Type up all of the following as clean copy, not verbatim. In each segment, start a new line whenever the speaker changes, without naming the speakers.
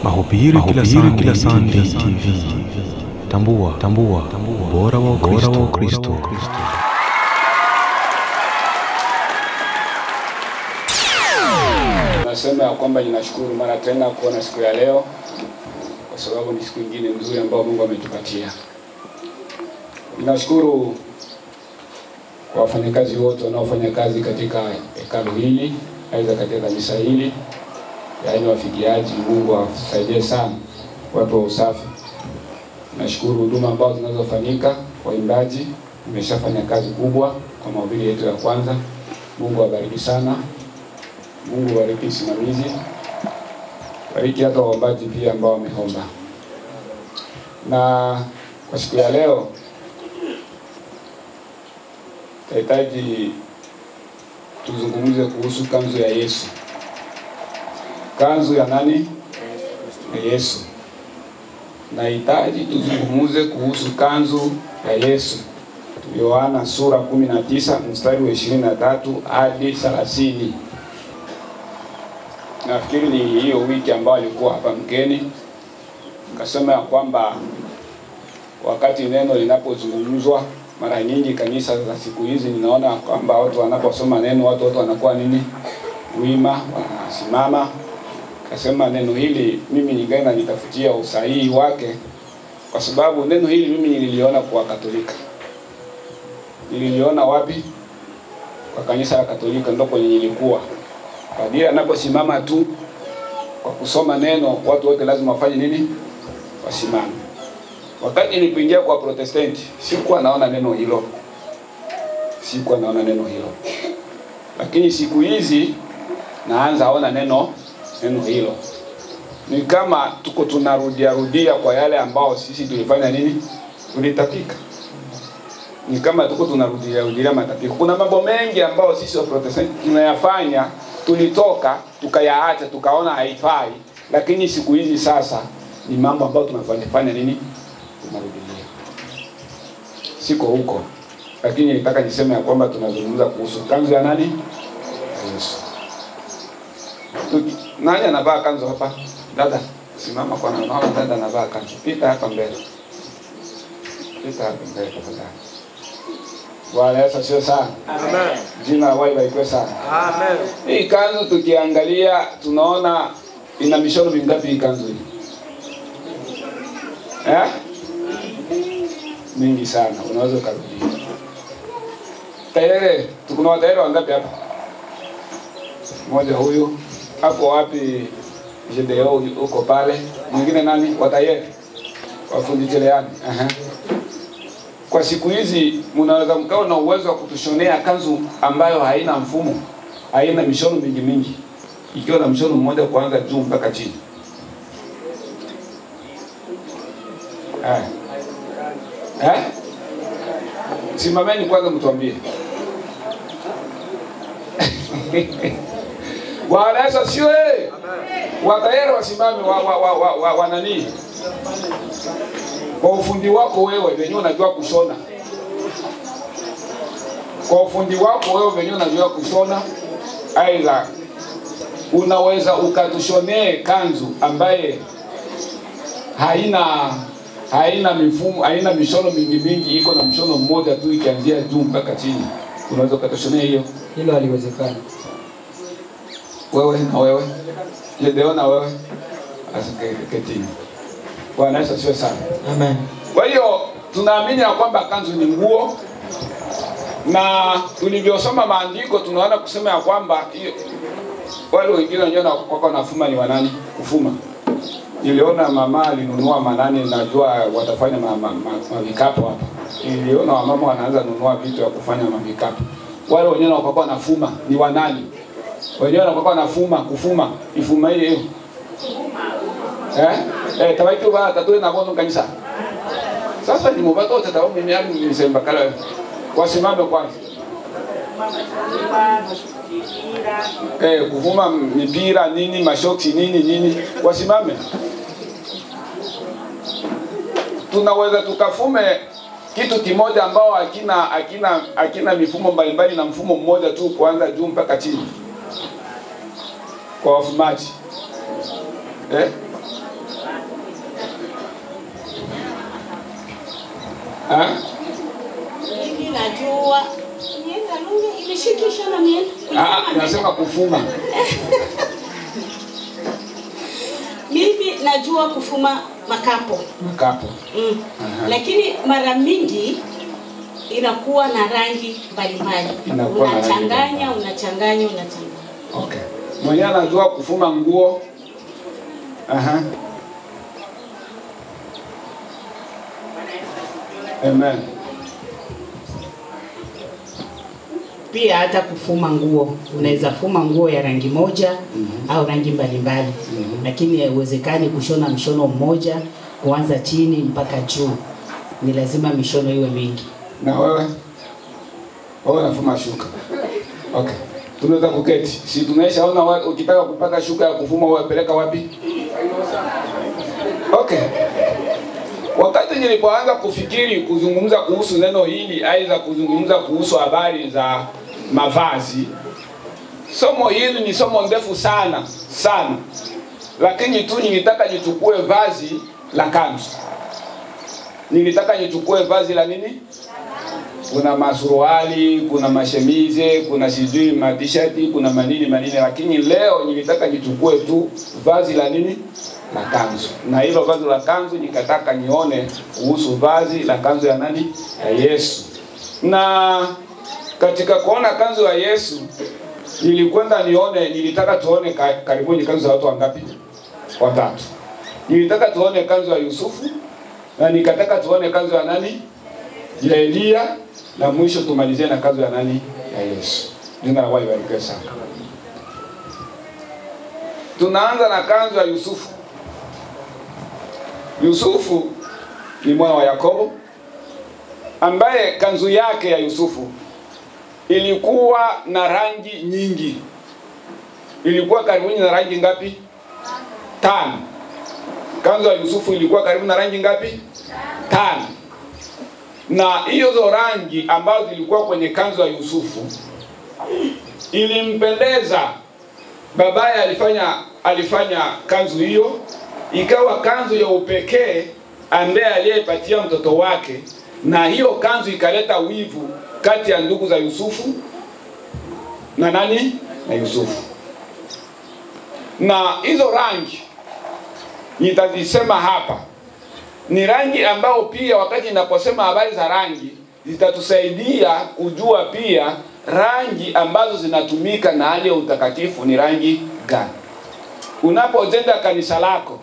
Mahubiri kila Sunday TV. Tambua ubora wa Kristo.
Nasema ya kwamba ninashukuru mara tena kuona siku ya leo, kwa sababu ni siku nyingine nzuri ambayo Mungu ametupatia. Ninashukuru kwa wafanyakazi wote wanaofanya kazi katika hekalu hili, aidha katika kanisa hili, yaani wafikiaji. Mungu awasaidie sana, watu wa usafi. Nashukuru huduma ambazo zinazofanyika, waimbaji wameshafanya kazi kubwa kwa mahubiri yetu ya kwanza. Mungu awabariki sana. Mungu awabariki msimamizi. Bariki hata waombaji pia ambao wameomba. Na kwa siku ya leo tunahitaji tuzungumze kuhusu kanzu ya Yesu. Kanzu ya nani? Ya Yesu. Nahitaji tuzungumze kuhusu kanzu ya Yesu. Yohana sura 19 mstari wa 23 hadi 30. Nafikiri ni hiyo wiki ambayo alikuwa hapa mgeni. Nikasema ya kwamba wakati neno linapozungumzwa, mara nyingi kanisa za siku hizi ninaona kwamba watu wanaposoma neno watu wanakuwa nini? Wima, wanasimama. Kasema neno hili mimi ningeenda nitafutia usahihi wake, kwa sababu neno hili mimi nililiona kwa Katolika. Nililiona wapi? Kwa kanisa la Katolika, ndio kwenye nilikuwa. Padri anaposimama tu kwa kusoma neno, watu wote lazima wafanye nini? Wasimame. Wakati nilipoingia kwa Protestanti, sikuwa naona neno hilo. Lakini siku hizi naanza aona neno hilo. Ni kama tuko tunarudia kwa yale ambao sisi tulifanya nini? Tulitapika. Ni kama tuko tunarudia matapiko. Kuna mambo mengi ambao sisi wa Protestanti tunayafanya, tulitoka tukayaacha, tukaona haifai, lakini siku hizi sasa ni mambo ambayo tunafanya nini? Tunarudia. Siko huko, lakini nitaka niseme ya kwamba tunazungumza kuhusu kanzu ya nani? Yesu. Nani anavaa kanzu hapa? Dada, simama kwa naona dada anavaa kanzu. Pita hapa mbele. Tafadhali. Bwana Yesu asifiwe sana.
Amen.
Jina la Bwana libarikiwe sana.
Amen.
Hii kanzu tukiangalia tunaona ina mishono mingapi hii kanzu hii? Mingi sana. Unaweza kurudia. Tayari tuko na watayari wangapi hapa? Mmoja huyu. Hapo wapi? Jedeo uko pale. Mwingine nani? Watayari. Wafundi cherehani. Kwa siku hizi mnaweza mkao na uwezo wa kutushonea kanzu ambayo haina mfumo, haina mishono mingi, ikiwa na mshono mmoja kuanza juu mpaka chini. Simameni kwanza mtuambie. Bwana Yesu asifiwe. Watayari wasimame wa nani? Kwa ufundi wako wewe wenyewe unajua kushona. Kwa ufundi wako wewe wenyewe unajua kushona. Aidha unaweza ukatushonee kanzu ambaye haina mifumo, haina mishono mingi, iko na mshono mmoja tu ikianzia juu mpaka chini. Unaweza ukatushonea hiyo?
Hilo haliwezekani.
Wewe na wewe? Jedeo na wewe? Asiketini. Bwana Yesu asifiwe sana.
Amen.
Kwa hiyo tunaamini ya kwamba kanzu ni nguo, na tulivyosoma maandiko tunaona kusema ya kwamba wale wengine wanaona kwa nafuma ni wanani kufuma. Niliona mama alinunua manani, najua watafanya mavikapu hapa. Niliona wamama wanaanza kununua vitu vya kufanya mavikapu. Wale wengine wanakuwa nafuma ni wanani? Wenyewe wanakuwa nafuma kufuma, ifuma hiyo. Tawaitu ba tatu na bono kanisa. Sasa ni mubato tatao mimi yangu nisemba kala. Wasimame kwanza. Kuvuma mipira nini, mashoksi nini. Wasimame. Tunaweza tukafume kitu kimoja ambao hakina mifumo mbalimbali na mfumo mmoja tu kuanza juu mpaka chini. Kwa wafumaji.
Mimi najua nienda lunga ilishikisha na mimi.
Nasema kufuma.
Mimi najua kufuma makapo.
Makapo.
Lakini mara mingi inakuwa na rangi mbalimbali. Unachanganya.
Okay. Mwenye anajua kufuma nguo. Amen.
Pia hata kufuma nguo, unaweza fuma nguo ya rangi moja au rangi mbalimbali. Lakini haiwezekani kushona mshono mmoja kuanza chini mpaka juu. Ni lazima mishono iwe mingi.
Na wewe? Wewe unafuma shuka. Okay. Tunaweza kuketi. Si tunaishaona ukitaka kupaka shuka ya kufuma unapeleka wapi? Okay. Wakati nilipoanza kufikiri kuzungumza kuhusu neno hili, aidha kuzungumza kuhusu habari za mavazi, somo hili ni somo ndefu sana. Lakini tu nilitaka nichukue vazi la kanzu. Nilitaka nichukue vazi la nini? Kuna masuruali, kuna mashemize, kuna sijui matishati, kuna manini, lakini leo nilitaka nichukue tu vazi la nini? La kanzu. Na hilo vazi la kanzu nikataka nione kuhusu vazi la kanzu ya nani? Ya Yesu. Na katika kuona kanzu ya Yesu nilitaka tuone karibuni kanzu za watu wangapi? Watatu. Nilitaka tuone kanzu ya Yusufu, na nikataka tuone kanzu ya nani? Ya Elia, na mwisho tumalizie na kanzu ya nani? Ya Yesu. Jina la Bwana libarikiwe sana. Tunaanza na kanzu ya Yusufu. Yusufu ni mwana wa Yakobo, ambaye kanzu yake ya Yusufu ilikuwa na rangi nyingi. Ilikuwa karibu na rangi ngapi? 5. Kanzu ya Yusufu ilikuwa karibu na rangi ngapi? 5. Na hizo rangi ambazo zilikuwa kwenye kanzu ya Yusufu ilimpendeza. Babaye alifanya kanzu hiyo ikawa kanzu ya upekee ambaye aliyepatia mtoto wake, na hiyo kanzu ikaleta wivu kati ya ndugu za Yusufu na nani? Na Yusufu. Na hizo rangi nitazisema hapa ni rangi ambao pia wakati ninaposema habari za rangi zitatusaidia kujua pia rangi ambazo zinatumika na hali ya utakatifu ni rangi gani. Unapojenga kanisa lako,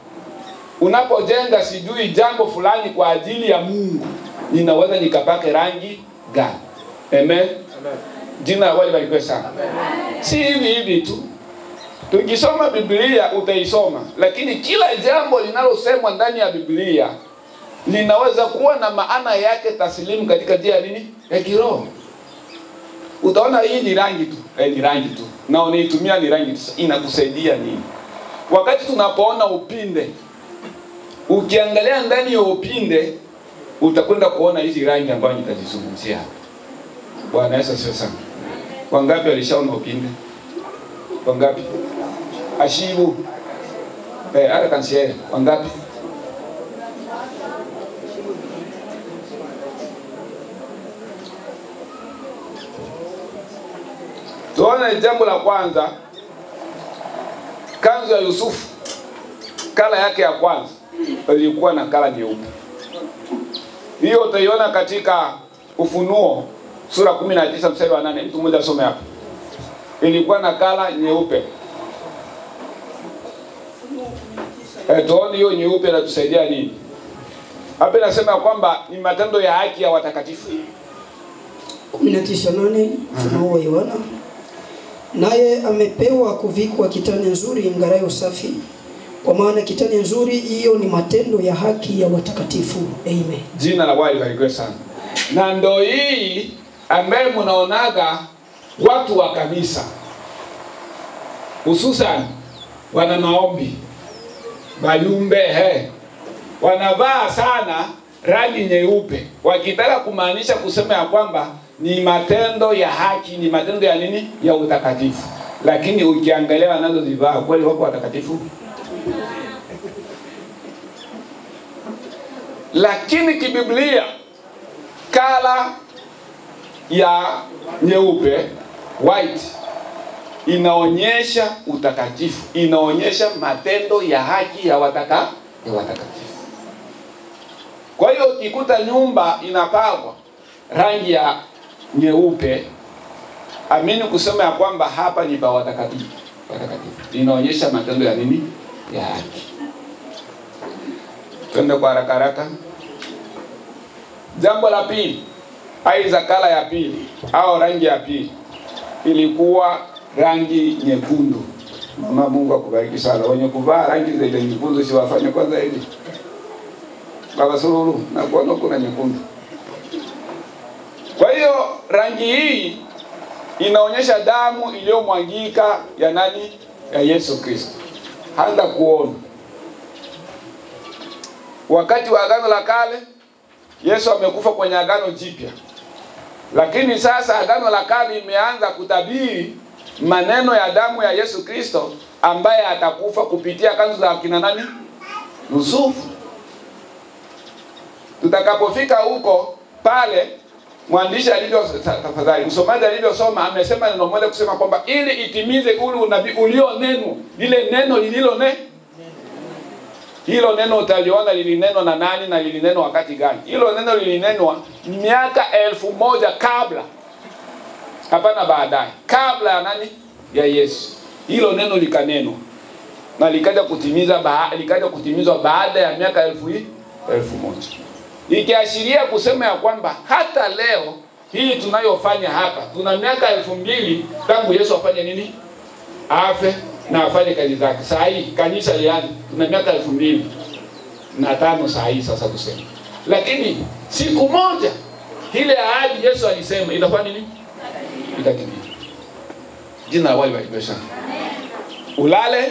unapojenga sijui jambo fulani kwa ajili ya Mungu, ninaweza nikapake rangi gani? Amen. Jina la Bwana libarikiwe sana. Si hivi tu. Tukisoma Biblia utaisoma, lakini kila jambo linalosemwa ndani ya Biblia linaweza kuwa na maana yake taslimu katika njia ya nini? Ya kiroho. Utaona hii ni rangi tu, ni rangi tu. Na unaitumia ni rangi tu. Inakusaidia nini? Wakati tunapoona upinde, ukiangalia ndani ya upinde utakwenda kuona hizi rangi ambazo nitazizungumzia. Bwana Yesu asifiwe sana. Wangapi walishaona upinde? Wangapi? Ashibu. Ara kansiere. Wangapi? Tuone jambo la kwanza. Kanzu ya Yusufu, kala yake ya kwanza ilikuwa na kala nyeupe. Hiyo utaiona katika Ufunuo sura 19 mstari wa 8. Mtu mmoja asome hapo. Ilikuwa na kala nyeupe. Tuone hiyo nyeupe inatusaidia nini? Hapa inasema kwamba ni matendo ya haki ya watakatifu.
19:8 tunaoiona. Naye amepewa kuvikwa kitani nzuri ingarayo safi, kwa maana kitani nzuri hiyo ni matendo ya haki ya watakatifu. Amen.
Jina la Bwana libarikiwe sana. Na ndo hii ambaye mnaonaga watu wa kanisa hususan wana maombi bayumbe wanavaa sana rangi nyeupe, wakitaka kumaanisha kusema ya kwamba ni matendo ya haki, ni matendo ya nini? Ya utakatifu. Lakini ukiangalia wanazozivaa kweli wako watakatifu? Lakini kibiblia kala ya nyeupe, white, inaonyesha utakatifu, inaonyesha matendo ya haki ya watakatifu. Kwa hiyo ukikuta nyumba inapakwa rangi ya nyeupe, amini kusema ya kwamba hapa ni pa watakatifu. Inaonyesha matendo ya nini? Ya haki. Twende kwa haraka haraka. Jambo la pili, aidha kala ya pili au rangi ya pili ilikuwa rangi nyekundu. Mama, Mungu akubariki sana. Wenye kuvaa rangi zile nyekundu si wafanye kwanza hivi. Baba Sululu, na kuona kuna nyekundu. Kwa hiyo rangi hii inaonyesha damu iliyomwagika ya nani? Ya Yesu Kristo. Handa kuona. Wakati wa Agano la Kale, Yesu amekufa kwenye Agano Jipya. Lakini sasa Agano la Kale imeanza kutabiri maneno ya damu ya Yesu Kristo ambaye atakufa kupitia kanzu za kina nani? Yusufu. Tutakapofika huko pale, mwandishi tafadhali msomaji alivyosoma amesema neno moja kusema kwamba ili itimize ule unabii ulionenwa, lile neno hilo neno utaliona lilinenwa na nani na lilinenwa wakati gani? Hilo neno lilinenwa miaka 1000 kabla. Hapana baadaye. Kabla ya nani? Ya Yesu. Hilo neno likanenwa. Na likaja kutimizwa baada ya miaka 1000. Ikiashiria kusema ya kwamba hata leo hii tunayofanya hapa, tuna miaka 2000 tangu Yesu afanye nini? Afe na afanye kazi zake. Saa hii kanisa lianze, tuna miaka 2005 saa hii sasa tuseme. Lakini siku moja ile ahadi Yesu alisema itafanya nini? Itatimia. Jina la Bwana libarikiwe sana. Ulale,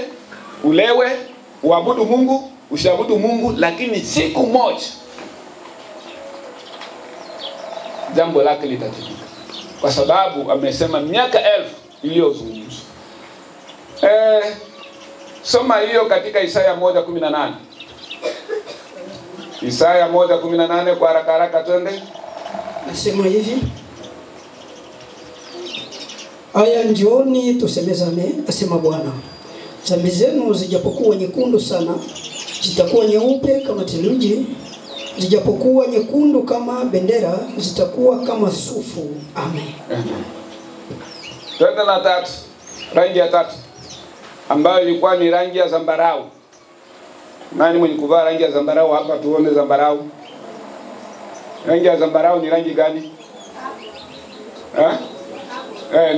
ulewe, uabudu Mungu, usiabudu Mungu, lakini siku moja jambo lake litatimia. Kwa sababu amesema miaka 1000 iliyozungumzwa. Soma hiyo katika Isaya 1:18. Isaya 1:18 kwa haraka haraka twende.
Nasema hivi: aya, njooni tusemezane, asema Bwana. Dhambi zenu zijapokuwa nyekundu sana, zitakuwa nyeupe kama theluji. Zijapokuwa nyekundu kama bendera, zitakuwa kama sufu. Amen.
Twende na tatu. Rangi ya tatu ambayo ilikuwa ni rangi ya zambarau. Nani mwenye kuvaa rangi ya zambarau hapa tuone zambarau? Rangi ya zambarau ni rangi gani?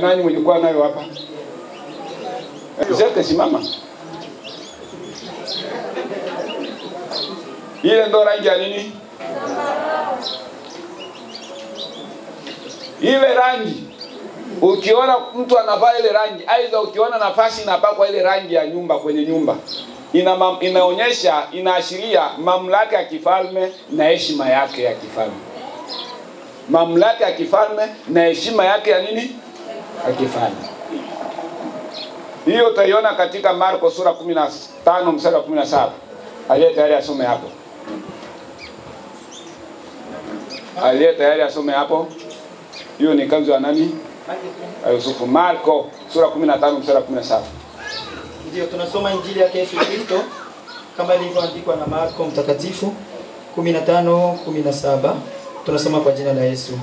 Nani mwenye kuwa nayo hapa? Zeke simama. Ile ndo rangi ya nini? Ile rangi, ukiona mtu anavaa ile rangi, aidha ukiona nafasi inapakwa ile rangi ya nyumba kwenye nyumba, inaonyesha, inaashiria mamlaka ya kifalme na heshima yake ya kifalme. Mamlaka ya kifalme na heshima yake ya nini? Ya kifalme. Hiyo utaiona katika Marko sura 15 mstari wa 17. Aliye tayari asome hapo. Aliye tayari asome hapo. Hiyo ni kanzu ya nani? Yusufu. Marko sura 15 mstari wa 17.
Ndio tunasoma injili ya Yesu Kristo kama ilivyoandikwa na Marko mtakatifu 15:17. Tunasoma kwa jina la Yesu.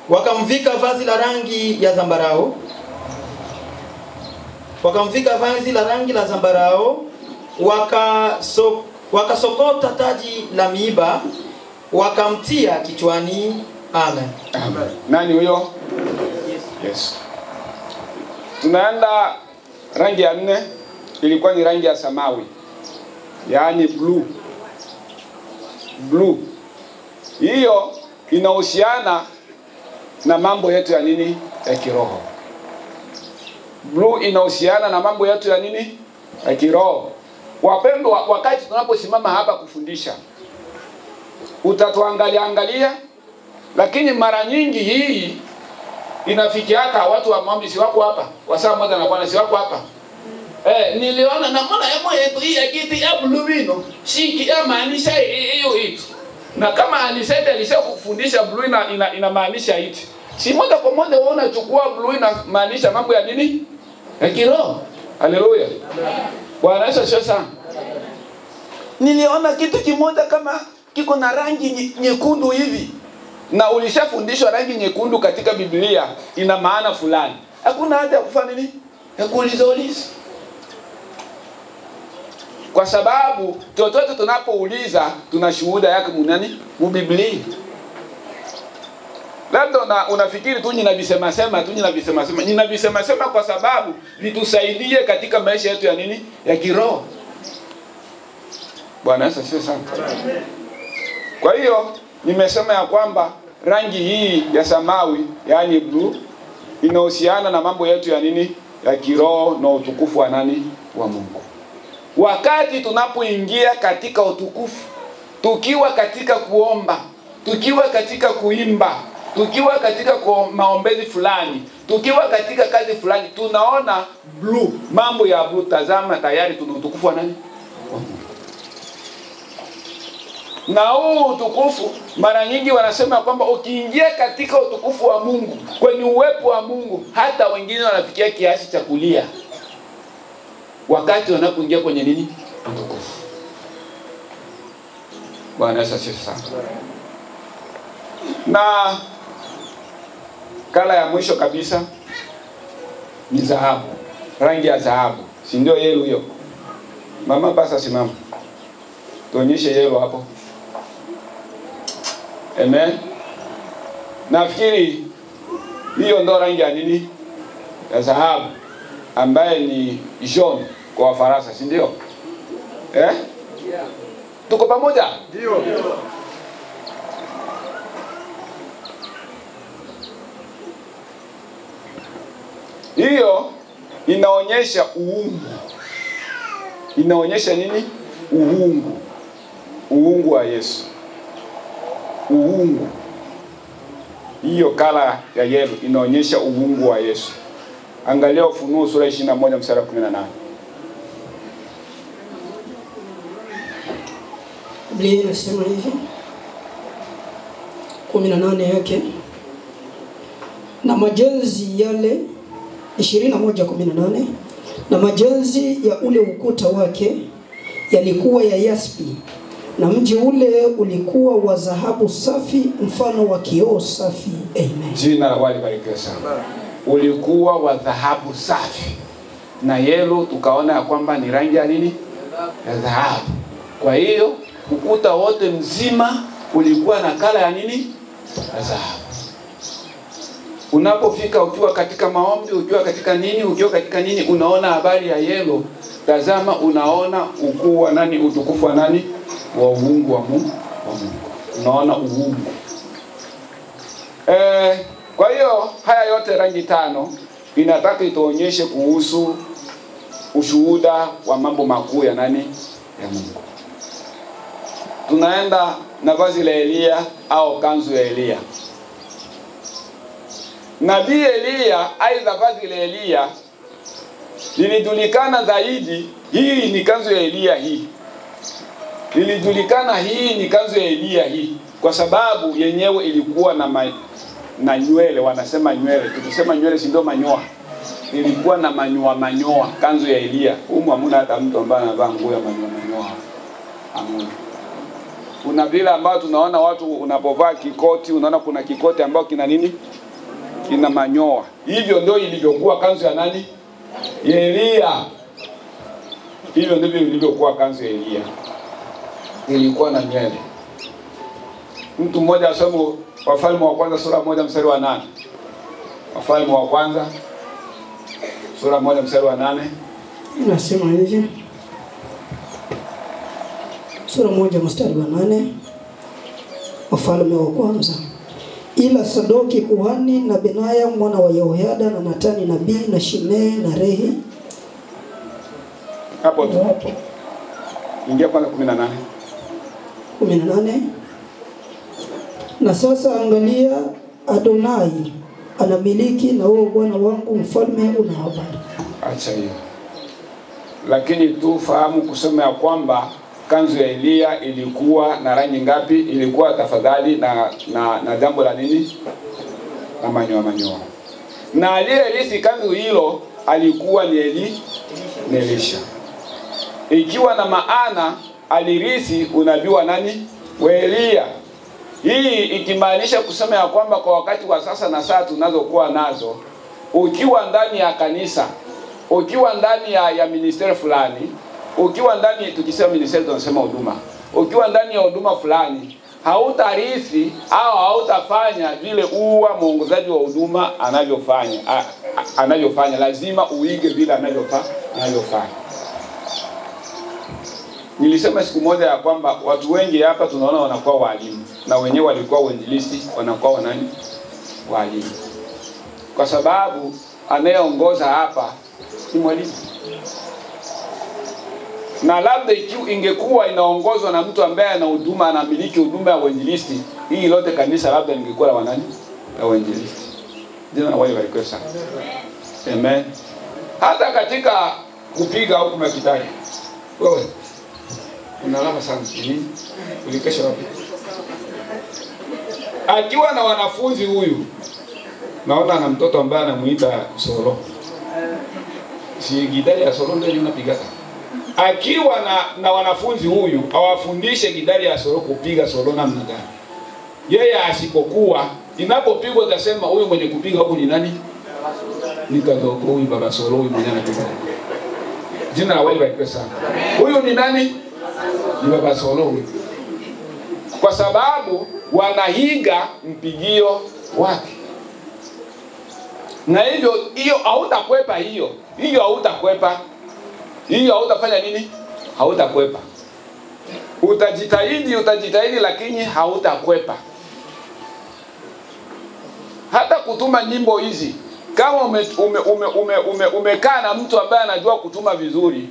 Wakamvika vazi la rangi ya zambarau. Wakamvika vazi la rangi la zambarau, wakasokota taji la miiba, wakamtia kichwani. Amen.
Amen. Nani huyo? Yes. Tunaenda rangi ya 4, ilikuwa ni rangi ya samawi. Yaani blue. Blue. Hiyo inahusiana na mambo yetu ya nini? Ya kiroho. Blue inahusiana na mambo yetu ya nini? Ya kiroho. Wapendwa, wakati tunaposimama hapa kufundisha, utatuangalia, lakini mara nyingi hii inafikiaka watu wa maombi si wako hapa. Wasaa moja na Bwana si wako hapa. Niliona na mbona yamo yetu hii ya kiti ya blue vino, shiki ya maanisha hiyo hitu. Na kama anisete alishakufundisha blue inamaanisha hiti. Si moja kwa moja wewe unachukua blue inamaanisha mambo ya nini? Ya kiroho. Haleluya. Bwana Yesu asifiwe sana. Niliona kitu kimoja kama kiko na rangi nyekundu hivi. Na ulishafundishwa rangi nyekundu katika Biblia ina maana fulani. Hakuna haja ya kufanya nini? Ya kuuliza. Kwa sababu chochote tunapouliza tuna shuhuda yake munani? Mu Biblia. Labda unafikiri tu ninavisema sema kwa sababu litusaidie katika maisha yetu ya nini? Ya kiroho. Bwana Yesu asifiwe sana. Kwa hiyo nimesema ya kwamba rangi hii ya samawi, yani blue, inahusiana na mambo yetu ya nini? Ya kiroho na utukufu wa nani? Wa Mungu. Wakati tunapoingia katika utukufu, tukiwa katika kuomba, tukiwa katika kuimba, tukiwa katika maombezi fulani, tukiwa katika kazi fulani, tunaona blue, mambo ya blue, tazama tayari tuna utukufu wa nani? Wa Mungu. Na huu utukufu mara nyingi wanasema kwamba ukiingia katika utukufu wa Mungu, kwenye uwepo wa Mungu, hata wengine wanafikia kiasi cha kulia wakati wanapoingia kwenye nini? Utukufu. Bwana Yesu asifiwe sana. Na kala ya mwisho kabisa ni dhahabu. Rangi ya dhahabu. Si ndio yellow hiyo? Mama basa simama. Tuonyeshe yellow hapo. Amen. Nafikiri hiyo ndo rangi ya nini? Ya dhahabu, ambaye ni jaune kwa Faransa, si ndio? Tuko pamoja? Ndio. Hiyo inaonyesha uungu. Inaonyesha nini? Uungu. Uungu wa Yesu. Uungu. Hiyo kala ya yellow inaonyesha uungu wa Yesu. Angalia Ufunuo sura 21 mstari wa 18.
Biblia inasema hivi. 18 yake. Na majenzi yale 21:18, na majenzi ya ule ukuta wake yalikuwa ya yaspi, na mji ule ulikuwa wa dhahabu safi mfano wa kioo safi. Amen.
Jina la Bwana libarikiwe sana. Ulikuwa wa dhahabu safi. Na yellow tukaona ya kwamba ni rangi ya nini? Ya dhahabu. Kwa hiyo ukuta wote mzima ulikuwa na kala ya nini? Ya dhahabu. Unapofika ukiwa katika maombi, ukiwa katika nini, unaona habari ya yellow, tazama unaona ukuu wa nani? Utukufu wa nani? Wa uungu wa Mungu. Unaona uungu. Kwa hiyo haya yote rangi tano inataka ituonyeshe kuhusu ushuhuda wa mambo makuu ya nani? Ya Mungu. Tunaenda na vazi la Elia au kanzu ya Elia. Nabii Elia, aidha vazi la Elia lilijulikana zaidi. Hii ni kanzu ya Elia hii. Lilijulikana hii ni kanzu ya Elia hii kwa sababu yenyewe ilikuwa na nywele, wanasema nywele. Tukisema nywele si ndio manyoa. Ilikuwa na manyoa kanzu ya Elia. Humu hamuna hata mtu ambaye anavaa nguo ya manyoa. Hamuna. Kuna vile ambao tunaona watu unapovaa kikoti, unaona kuna kikoti ambao kina nini? Kina manyoa. Hivyo ndio ilivyokuwa kanzu ya nani? Ya Elia. Hivyo ndivyo ilivyokuwa kanzu ya Elia. Ilikuwa na nywele. Mtu mmoja asome Wafalme wa kwanza sura 1 mstari wa 8. Wafalme wa kwanza sura 1 mstari wa 8.
Inasema hivi. Sura 1 mstari wa 8. Wafalme wa kwanza. Ila Sadoki kuhani na Benaya mwana wa Yehoyada na Natani nabii na Shimei na Rehi.
Hapo tu. Ingia kwanza 18.
18. Na sasa angalia, Adonai anamiliki na wewe bwana wangu mfalme una habari.
Acha hiyo. Lakini tu fahamu kusema ya kwamba kanzu ya Elia ilikuwa na rangi ngapi? Ilikuwa tafadhali na jambo la nini? Na manyoa. Na aliyerisi kanzu hilo alikuwa ni Elisha. Ikiwa na maana alirisi unabii wa nani? Wa Elia. Hii ikimaanisha kusema ya kwamba kwa wakati wa sasa na saa tunazokuwa nazo, ukiwa ndani ya kanisa, ukiwa ndani ya ministeri fulani, ukiwa ndani, tukisema ministeri tunasema huduma, ukiwa ndani ya huduma fulani, hautarithi au hautafanya vile uwa mwongozaji wa huduma anavyofanya. Lazima uige vile anavyofanya. Nilisema siku moja ya kwamba watu wengi hapa tunaona wanakuwa walimu, na wenyewe walikuwa wainjilisti, wanakuwa walimu. Kwa sababu anayeongoza hapa ni mwalimu. Na labda ingekuwa inaongozwa na mtu ambaye ana huduma, anamiliki huduma ya uinjilisti, hii lote kanisa labda lingekuwa la wanani? La uinjilisti. Jina la wale walikuwa sana. Amen. Hata katika kupiga au kumakitari. Wewe unalala sana nini? Ulikesha wapi? Akiwa na wanafunzi huyu, naona ana mtoto ambaye anamuita solo. Si gitari ya solo ndio unapiga. Akiwa na wanafunzi huyu, awafundishe gitari ya solo kupiga solo namna gani. Yeye asipokuwa, inapopigwa utasema huyu mwenye kupiga huko ni nani? Ni kadogo huyu baba solo huyu mwenye anapiga. Jina la wale barikiwe sana. Huyu ni nani? Ni baba solo huyu. Kwa sababu wanahiga mpigio wake. Na hiyo hautakwepa hiyo. Hiyo hautakwepa. Hiyo hautafanya nini? Hautakwepa. Utajitahidi lakini hautakwepa. Hata kutuma nyimbo hizi, kama umekaa na mtu ambaye anajua kutuma vizuri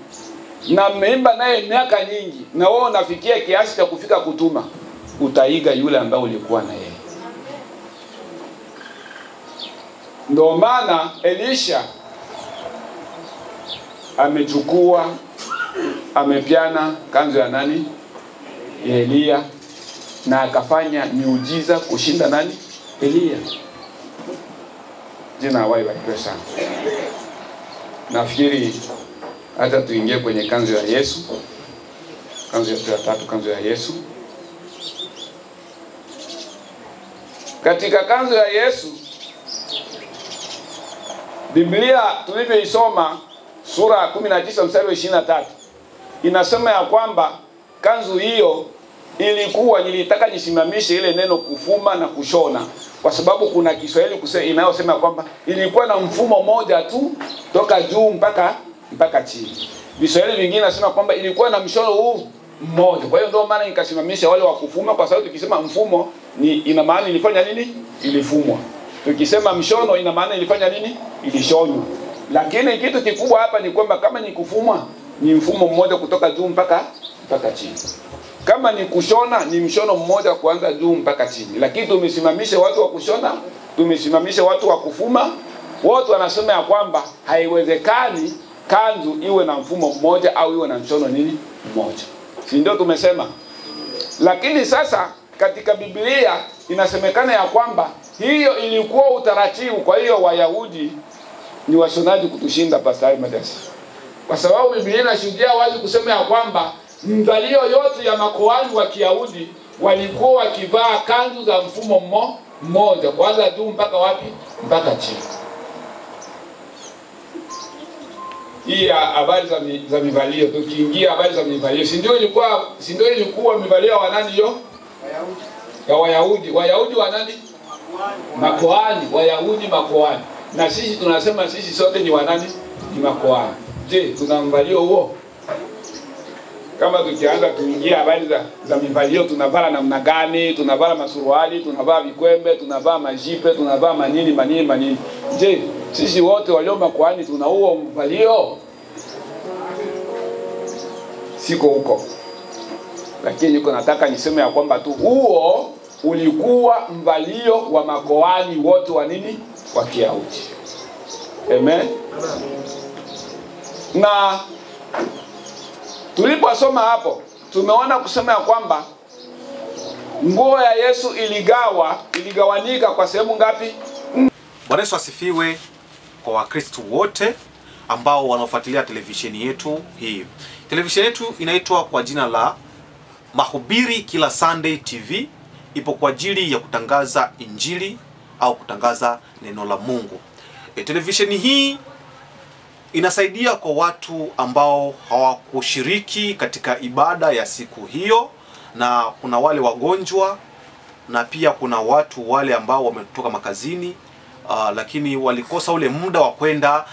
na mmeimba naye miaka nyingi, na wewe unafikia kiasi cha kufika kutuma, utaiga yule ambaye ulikuwa na yeye. Ndio maana Elisha amepiana kanzu ya nani? Ya Elia, na akafanya miujiza kushinda nani? Elia. Jina wao barikiwe sana. Nafikiri hata tuingie kwenye kanzu ya Yesu. Kanzu ya tatu, kanzu ya Yesu. Katika kanzu ya Yesu, Biblia tulivyoisoma sura 19 mstari wa 23 inasema ya kwamba kanzu hiyo ilikuwa, nilitaka nisimamishe ile neno kufuma na kushona, kwa sababu kuna Kiswahili inayosema kwamba ilikuwa na mfumo moja tu toka juu mpaka chini. Kiswahili vingine nasema kwamba ilikuwa na mshono huu mmoja. Kwa hiyo ndio maana nikasimamisha wale wa kufuma, kwa sababu tukisema mfumo ina maana ilifanya nini? Ilifumwa. Tukisema mshono ina maana ilifanya nini? Ilishonwa. Lakini kitu kikubwa hapa ni kwamba kama ni kufumwa ni mfumo mmoja kutoka juu mpaka chini. Kama ni kushona ni mshono mmoja kuanza juu mpaka chini. Lakini tumesimamisha watu wa kushona, tumesimamisha watu wa kufuma. Wote wanasema ya kwamba haiwezekani kanzu iwe na mfumo mmoja au iwe na mshono nini mmoja. Si ndio tumesema? Lakini sasa katika Biblia inasemekana ya kwamba hiyo ilikuwa utaratibu. Kwa hiyo Wayahudi ni washonaji kutushinda Pastor Mathias. Kwa sababu Biblia inashuhudia wazi kusema ya kwamba mvalio yote ya makoani wa Kiyahudi walikuwa wakivaa kanzu za mfumo mmoja, kwanza juu mpaka wapi? Mpaka chini. Hii habari za mivalio, tukiingia habari za mivalio, si ndio ilikuwa mivalio wa nani hiyo? Wayahudi. Ya Wayahudi. Wayahudi wa nani? Makoani. Wayahudi makoani. Na sisi tunasema sisi sote ni wanani? Ni makoani. Je, tuna mvalio huo? Kama tukianza kuingia habari za mivalio, tunavaa namna gani? Tunavaa masuruali, tunavaa vikwembe, tunavaa majipe, tunavaa manini. Je, sisi wote walio makoani tuna huo mvalio? Siko huko. Lakini niko nataka niseme ya kwamba tu huo ulikuwa mvalio wa makoani wote wa nini? Wa Kiyahudi. Amen. Na tuliposoma hapo tumeona kusema ya kwamba nguo ya Yesu iligawanika kwa sehemu ngapi?
Bwana Yesu asifiwe kwa Wakristo wote ambao wanafuatilia televisheni yetu hii. Televisheni yetu inaitwa kwa jina la Mahubiri Kila Sunday TV. Ipo kwa ajili ya kutangaza injili au kutangaza neno la Mungu. Televisheni hii inasaidia kwa watu ambao hawakushiriki katika ibada ya siku hiyo, na kuna wale wagonjwa, na pia kuna watu wale ambao wametoka makazini lakini walikosa ule muda wa kwenda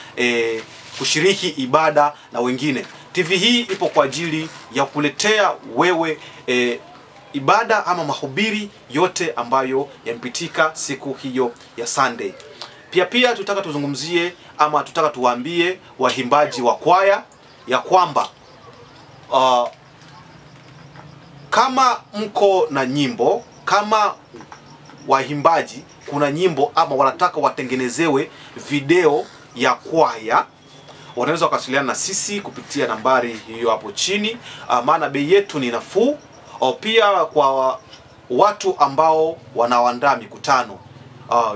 kushiriki ibada na wengine. TV hii ipo kwa ajili ya kuletea wewe ibada ama mahubiri yote ambayo yampitika siku hiyo ya Sunday. Pia tutaka tuzungumzie ama tutaka tuwaambie waimbaji wa kwaya ya kwamba kama mko na nyimbo, kama waimbaji kuna nyimbo ama wanataka watengenezewe video ya kwaya, wanaweza wakasiliana na sisi kupitia nambari hiyo hapo chini, maana bei yetu ni nafuu. Pia kwa watu ambao wanaandaa mikutano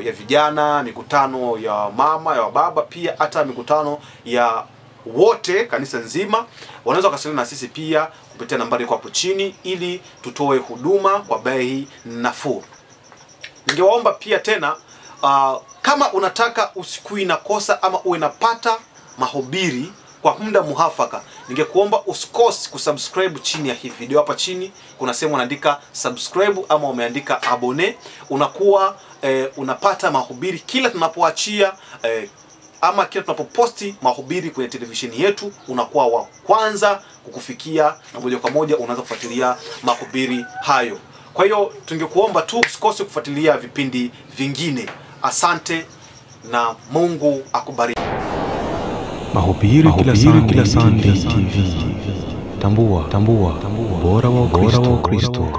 ya vijana, mikutano ya mama, ya baba, pia hata mikutano ya wote kanisa nzima, wanaweza wakasiliana na sisi pia kupitia nambari iko hapo chini ili tutoe huduma kwa bei nafuu. Ningewaomba pia tena kama unataka usikui na kosa ama uwe napata mahubiri kwa muda muhafaka, ningekuomba usikose kusubscribe chini ya hii video. Hapa chini kuna sehemu unaandika subscribe ama umeandika abone, unakuwa unapata mahubiri kila tunapoachia ama kila tunapoposti mahubiri kwenye televisheni yetu, unakuwa wa kwanza kukufikia na moja kwa moja unaanza kufuatilia mahubiri hayo. Kwa hiyo tungekuomba tu usikose kufuatilia vipindi vingine. Asante na Mungu akubariki.
Mahubiri kila Sunday TV. Tambua bora wa Kristo.